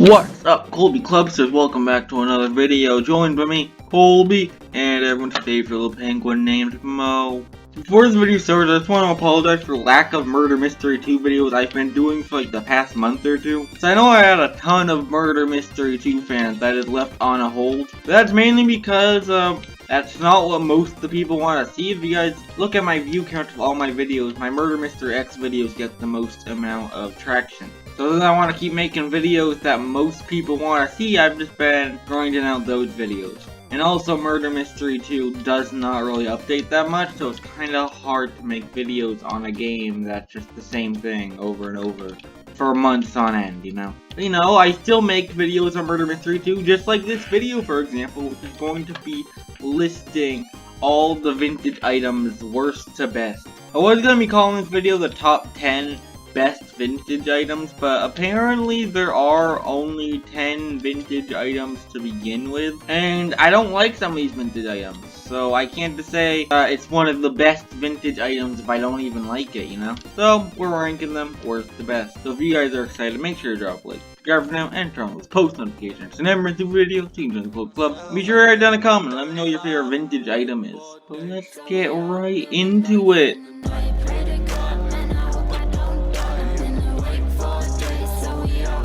What's up, Colby Clubsters? Welcome back to another video. Joined by me, Colby, and everyone's favorite little penguin named Mo. Before this video starts, I just want to apologize for lack of Murder Mystery 2 videos I've been doing for like the past month or two. So I know I had a ton of Murder Mystery 2 fans that is left on a hold. That's mainly because that's not what most of the people want to see. If you guys look at my view count of all my videos, my Murder Mystery X videos get the most amount of traction. So since I want to keep making videos that most people want to see, I've just been grinding out those videos. And also Murder Mystery 2 does not really update that much, so it's kind of hard to make videos on a game that's just the same thing over and over for months on end, you know? I still make videos on Murder Mystery 2, just like this video, for example, which is going to be listing all the vintage items worst to best. I was going to be calling this video the top 10 best vintage items, but apparently there are only 10 vintage items to begin with, and I don't like some of these vintage items, so I can't just say it's one of the best vintage items if I don't even like it, you know? So we're ranking them worst to best. So if you guys are excited, make sure to drop a like, subscribe for now, and turn on those post notifications. And MM2 video, so you can join the club. Be sure to write down a comment, let me know what your favorite vintage item is. But let's get right into it.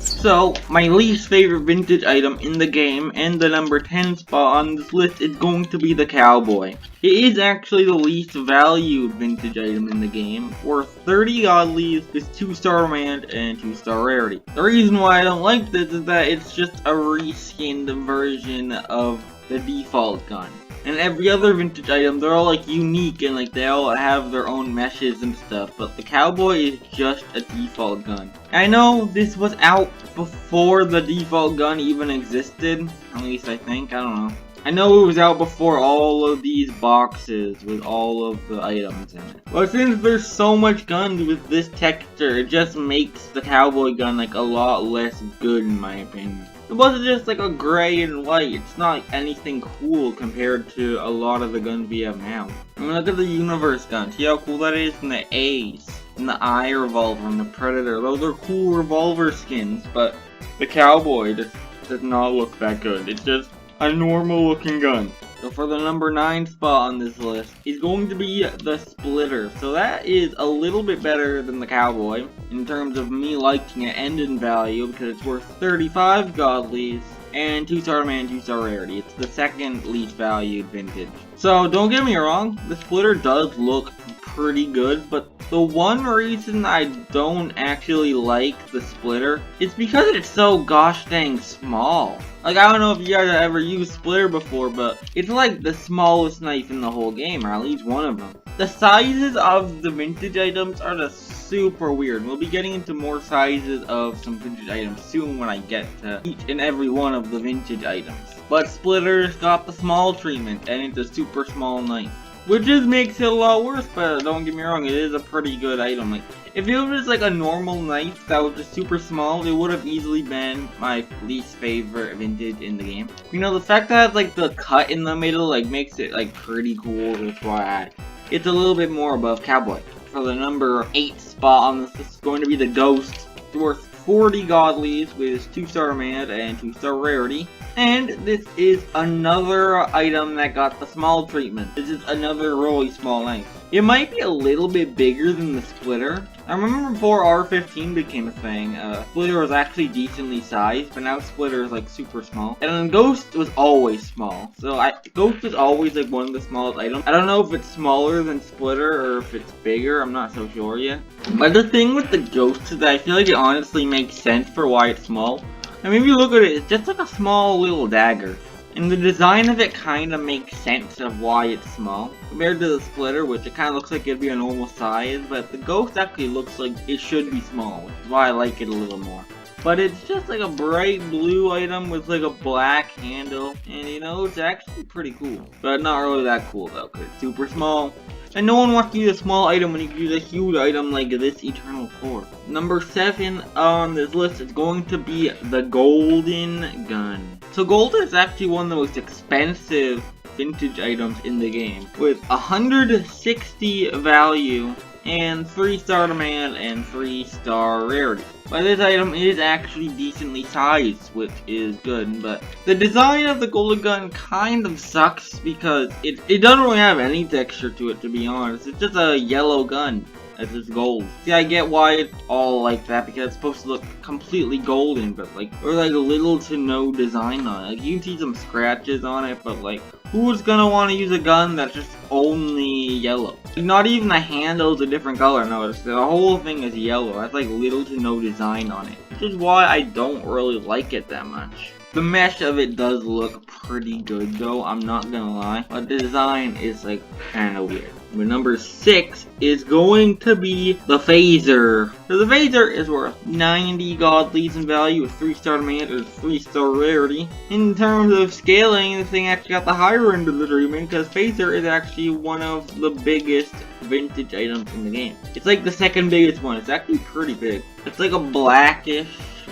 So, my least favorite vintage item in the game, and the number 10 spot on this list, is going to be the cowboy. It is actually the least valued vintage item in the game, worth 30 godlies, with 2-star command and 2-star rarity. The reason why I don't like this is that it's just a reskinned version of the default gun. And every other vintage item, they're all like unique and like they all have their own meshes and stuff, but the cowboy is just a default gun. I know this was out before the default gun even existed, at least I think, I don't know. I know it was out before all of these boxes with all of the items in it. But since there's so much guns with this texture, it just makes the cowboy gun like a lot less good in my opinion. It wasn't just like a gray and white, it's not like anything cool compared to a lot of the guns we have now. I mean, look at the universe gun, see how cool that is? And the Ace, and the Eye revolver, and the Predator, those are cool revolver skins, but the cowboy just does not look that good. It's just a normal looking gun. So for the number 9 spot on this list is going to be the Splitter. So that is a little bit better than the cowboy in terms of me liking it and in value because it's worth 35 godlies and 2-star command, 2-star rarity. It's the second least valued vintage. So don't get me wrong, the Splitter does look pretty good, but the one reason I don't actually like the Splitter is because it's so gosh dang small. Like, I don't know if you guys have ever used Splitter before, but it's like the smallest knife in the whole game, or at least one of them. The sizes of the vintage items are just super weird. We'll be getting into more sizes of some vintage items soon when I get to each and every one of the vintage items. But Splitter's got the small treatment, and it's a super small knife, which just makes it a lot worse, but don't get me wrong, it is a pretty good item. Like, if it was like a normal knife that was just super small, it would have easily been my least favorite vintage in the game. You know, the fact that it has like the cut in the middle like makes it like pretty cool, that's why it's a little bit more above cowboy. For the number 8 spot on this is going to be the Ghost. It's worth 40 godlies with 2-star command and 2-star rarity. And this is another item that got the small treatment. This is another really small knife. It might be a little bit bigger than the Splitter. I remember before R15 became a thing, Splitter was actually decently sized, but now Splitter is like super small. And then Ghost was always small. So Ghost was always like one of the smallest items. I don't know if it's smaller than Splitter or if it's bigger, I'm not so sure yet. But the thing with the Ghost is that I feel like it honestly makes sense for why it's small. I mean, if you look at it, it's just like a small little dagger. And the design of it kind of makes sense of why it's small. Compared to the Splitter, which it kind of looks like it'd be a normal size, but the Ghost actually looks like it should be small, which is why I like it a little more. But it's just like a bright blue item with like a black handle, and you know, it's actually pretty cool. But not really that cool though, because it's super small. And no one wants to use a small item when you can use a huge item like this Eternal Core. Number 7 on this list is going to be the Golden Gun. So Golden is actually one of the most expensive vintage items in the game, with 160 value and 3-star demand, and 3-star rarity. But this item is actually decently sized, which is good, but the design of the golden gun kind of sucks because it doesn't really have any texture to it, to be honest. It's just a yellow gun. It's just gold. See, I get why it's all like that because it's supposed to look completely golden, but like, there's like little to no design on it. Like, you can see some scratches on it, but like, who's gonna want to use a gun that's just only yellow? Like, not even the handle's a different color, no, the whole thing is yellow. That's like little to no design on it, which is why I don't really like it that much. The mesh of it does look pretty good though, I'm not gonna lie, but the design is like kinda weird. But number 6 is going to be the phaser. So the phaser is worth 90 godlies in value with 3-star demand and 3-star rarity. In terms of scaling, this thing actually got the higher end of the treatment because phaser is actually one of the biggest vintage items in the game. It's like the second biggest one. It's actually pretty big. It's like a blackish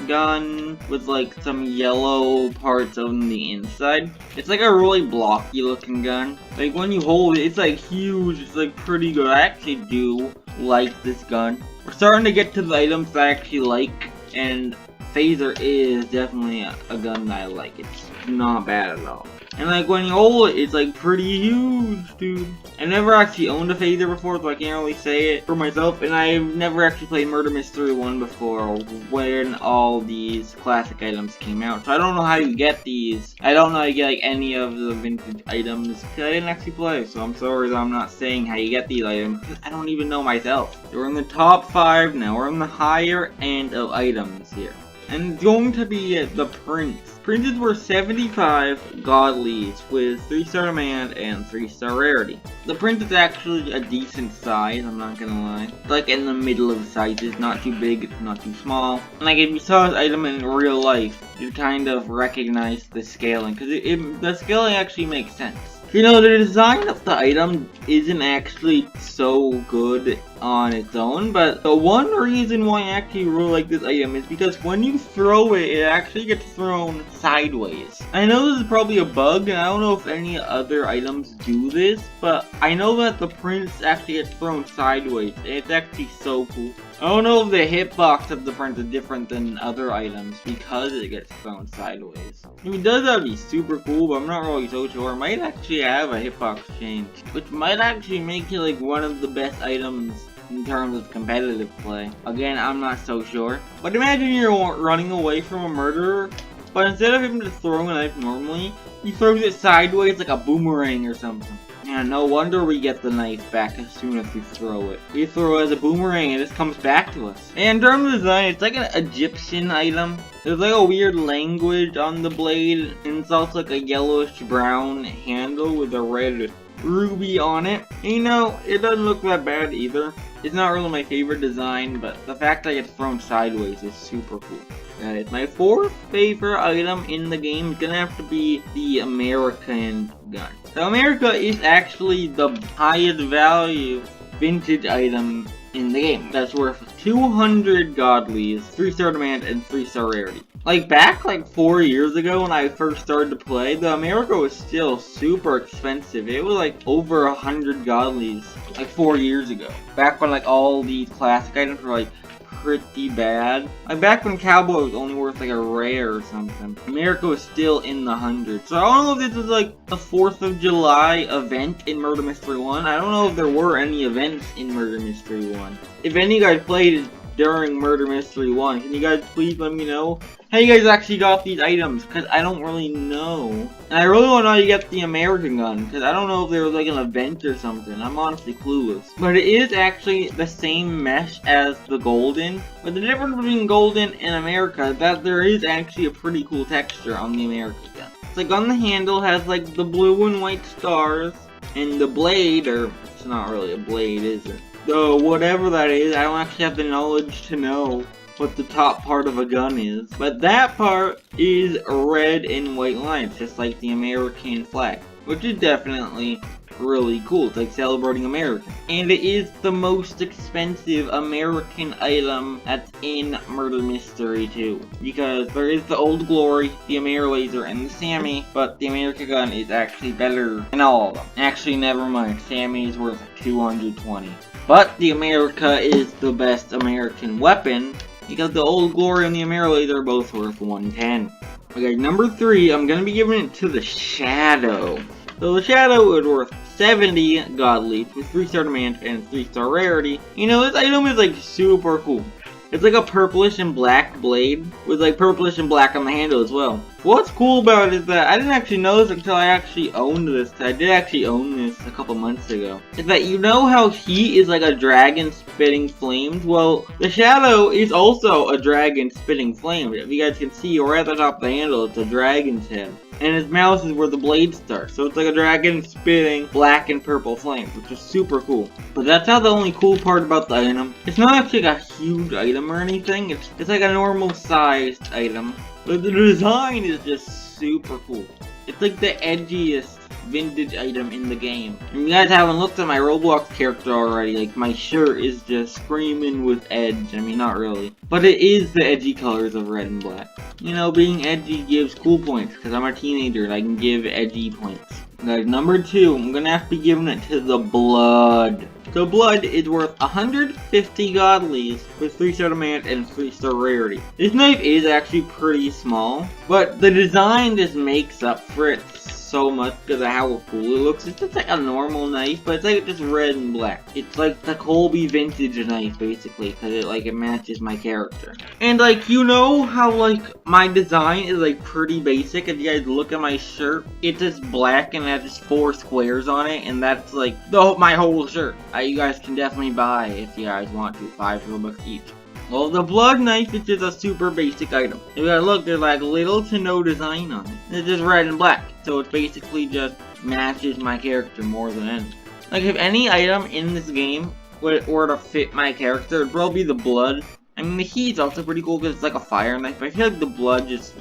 gun with like some yellow parts on the inside. It's like a really blocky looking gun. Like when you hold it, it's like huge. It's like pretty good. I actually do like this gun. We're starting to get to the items that I actually like, and phaser is definitely a gun that I like. It's not bad at all. And like when you hold it, it's like pretty huge, dude. I never actually owned a phaser before, so I can't really say it for myself. And I've never actually played Murder Mystery 1 before when all these classic items came out. So I don't know how you get these. I don't know how you get like any of the vintage items because I didn't actually play. So I'm sorry that I'm not saying how you get these items. I don't even know myself. So we're in the top 5 now. We're in the higher end of items here. And it's going to be the Prince. Princes were 75 godlies with 3-star demand and 3-star rarity. The Prince is actually a decent size, I'm not gonna lie. It's like in the middle of sizes, not too big, it's not too small. And like if you saw this item in real life, you'd kind of recognize the scaling, because the scaling actually makes sense. You know, the design of the item isn't actually so good on its own, but the one reason why I actually really like this item is because when you throw it, it actually gets thrown sideways. I know this is probably a bug, and I don't know if any other items do this, but I know that the Prince actually gets thrown sideways, and it's actually so cool. I don't know if the hitbox of the Prince is different than other items because it gets thrown sideways. If it does, that'd be super cool, but I'm not really so sure. It might actually have a hitbox change, which might actually make it like one of the best items in terms of competitive play. Again, I'm not so sure. But imagine you're running away from a murderer, but instead of him just throwing a knife normally, he throws it sideways like a boomerang or something. Yeah, no wonder we get the knife back as soon as we throw it. We throw it as a boomerang and it just comes back to us. And in terms of design, it's like an Egyptian item. There's like a weird language on the blade, and it's also like a yellowish brown handle with a red ruby on it. And you know, it doesn't look that bad either. It's not really my favorite design, but the fact that it's thrown sideways is super cool. That is my 4th favorite item in the game. It's gonna have to be the American gun. The America is actually the highest value vintage item in the game. That's worth 200 godlies, 3-star demand, and 3-star rarity. Like back like 4 years ago when I first started to play, the America was still super expensive. It was like over 100 godlies like 4 years ago. Back when like all these classic items were like pretty bad. Like back when Cowboy was only worth like a rare or something. America was still in the hundreds. So I don't know if this is like a 4th of July event in Murder Mystery 1. I don't know if there were any events in Murder Mystery 1. If any of you guys played during Murder Mystery 1, can you guys please let me know how you guys actually got these items, because I don't really know. And I really want to know how you get the American gun, because I don't know if there was like an event or something. I'm honestly clueless. But it is actually the same mesh as the golden. But the difference between golden and America is that there is actually a pretty cool texture on the American gun. It's like on the handle has like the blue and white stars, and the blade, or it's not really a blade, is it? Though whatever that is, I don't actually have the knowledge to know what the top part of a gun is. But that part is red and white lines, just like the American flag, which is definitely really cool. It's like celebrating America. And it is the most expensive American item that's in Murder Mystery 2. Because there is the Old Glory, the Amer Laser, and the Sammy, but the American gun is actually better than all of them. Actually, never mind. Sammy is worth 220. But the America is the best American weapon, because the Old Glory and the Laser are both worth 110. Okay, number 3, I'm gonna be giving it to the Shadow. So the Shadow is worth 70 God Leaf with 3-star demand and 3-star rarity. You know, this item is like super cool. It's like a purplish and black blade with like purplish and black on the handle as well. What's cool about it is that I didn't actually know this until I actually owned this. I did actually own this a couple months ago. Is that you know how he is like a dragon spitting flames? Well, the Shadow is also a dragon spitting flames. If you guys can see, right at the top of the handle, it's a dragon's head. And his mouth is where the blade starts. So it's like a dragon spitting black and purple flames, which is super cool. But that's not the only cool part about the item. It's not actually like a huge item or anything. It's like a normal sized item. But the design is just super cool. It's like the edgiest vintage item in the game. And you guys haven't looked at my Roblox character already. Like, my shirt is just screaming with edge. I mean, not really. But it is the edgy colors of red and black. You know, being edgy gives cool points, because I'm a teenager and I can give edgy points. Guys, number 2, I'm gonna have to be giving it to the Blood. The Blood is worth 150 God Leaves with 3-star demand and 3-star rarity. This knife is actually pretty small, but the design just makes up for it so much because of how cool it looks. It's just like a normal knife, but it's like just red and black. It's like the Colbe vintage knife basically, because it matches my character. And like, you know how like my design is like pretty basic. If you guys look at my shirt, it's just black and it has just 4 squares on it, and that's like my whole shirt. You guys can definitely buy if you guys want to, 5 Robux each. Well, the Blood knife is just a super basic item. If you guys look, there's like little to no design on it. It's just red and black, so it basically just matches my character more than anything. Like, if any item in this game were to fit my character, it'd probably be the Blood. I mean, the heat's also pretty cool because it's like a fire knife, but I feel like the Blood just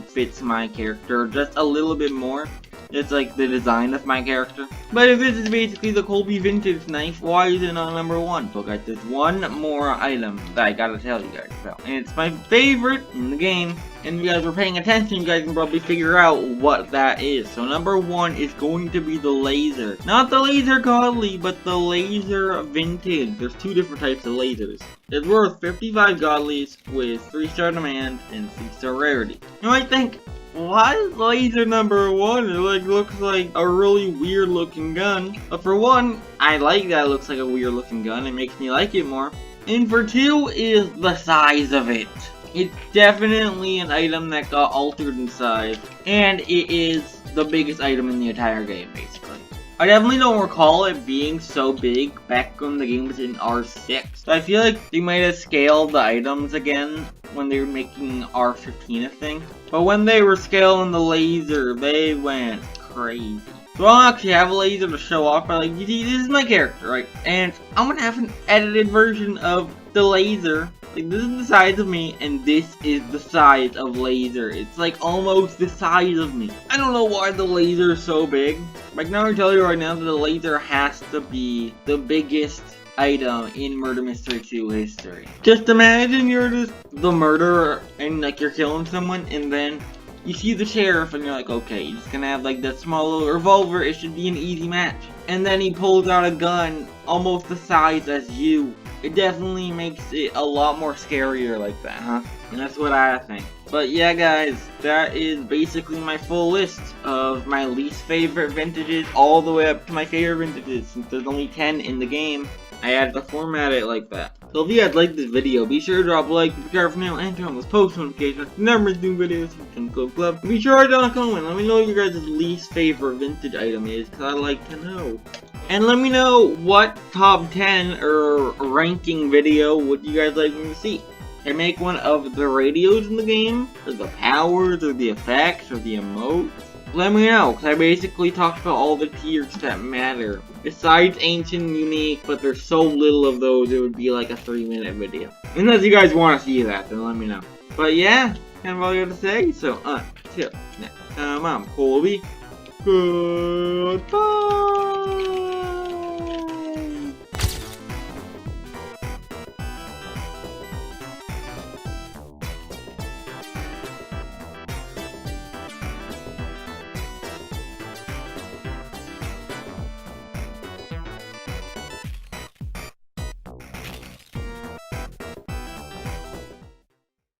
fits my character just a little bit more. It's like the design of my character. But if this is basically the Colbe vintage knife, why is it not number 1? So guys, there's one more item that I gotta tell you guys about. And it's my favorite in the game. And if you guys were paying attention, you guys can probably figure out what that is. So number 1 is going to be the laser. Not the laser godly, but the laser vintage. There's 2 different types of lasers. It's worth 55 godlies with 3-star demand and 3-star rarity. You might think, why is laser number 1? It looks like a really weird looking gun. But for 1, I like that it looks like a weird looking gun. It makes me like it more. And for 2 is the size of it. It's definitely an item that got altered in size. And it is the biggest item in the entire game, basically. I definitely don't recall it being so big back when the game was in R6. So I feel like they might have scaled the items again when they were making R15 a thing. But when they were scaling the laser, they went crazy. So I don't actually have a laser to show off, but like, you see, this is my character, right? And I'm gonna have an edited version of the laser. Like, this is the size of me, and this is the size of laser. It's like almost the size of me. I don't know why the laser is so big. Like, now I tell you right now that the laser has to be the biggest item in Murder Mystery 2 history. Just imagine you're just the murderer and like you're killing someone, and then you see the sheriff and you're like, okay, you're just gonna have like that small little revolver, it should be an easy match. And then he pulls out a gun almost the size as you. It definitely makes it a lot more scarier like that, huh? And that's what I think. But yeah, guys, that is basically my full list of my least favorite vintages all the way up to my favorite vintages, since there's only 10 in the game. I had to format it like that. So if you guys like this video, be sure to drop a like, subscribe for now, and turn on those post notifications. Never miss new videos from Colbe Club. Be sure to comment. Let me know what your guys' least favorite vintage item is, because I'd like to know. And let me know what top 10 or ranking video would you guys like me to see. Can I make one of the radios in the game, or the powers, or the effects, or the emotes? Let me know, because I basically talked about all the tiers that matter. Besides ancient and unique, but there's so little of those, it would be like a 3-minute video. Unless you guys want to see that, then let me know. But yeah, kind of all I got to say, so until next time, I'm Colbe. Goodbye!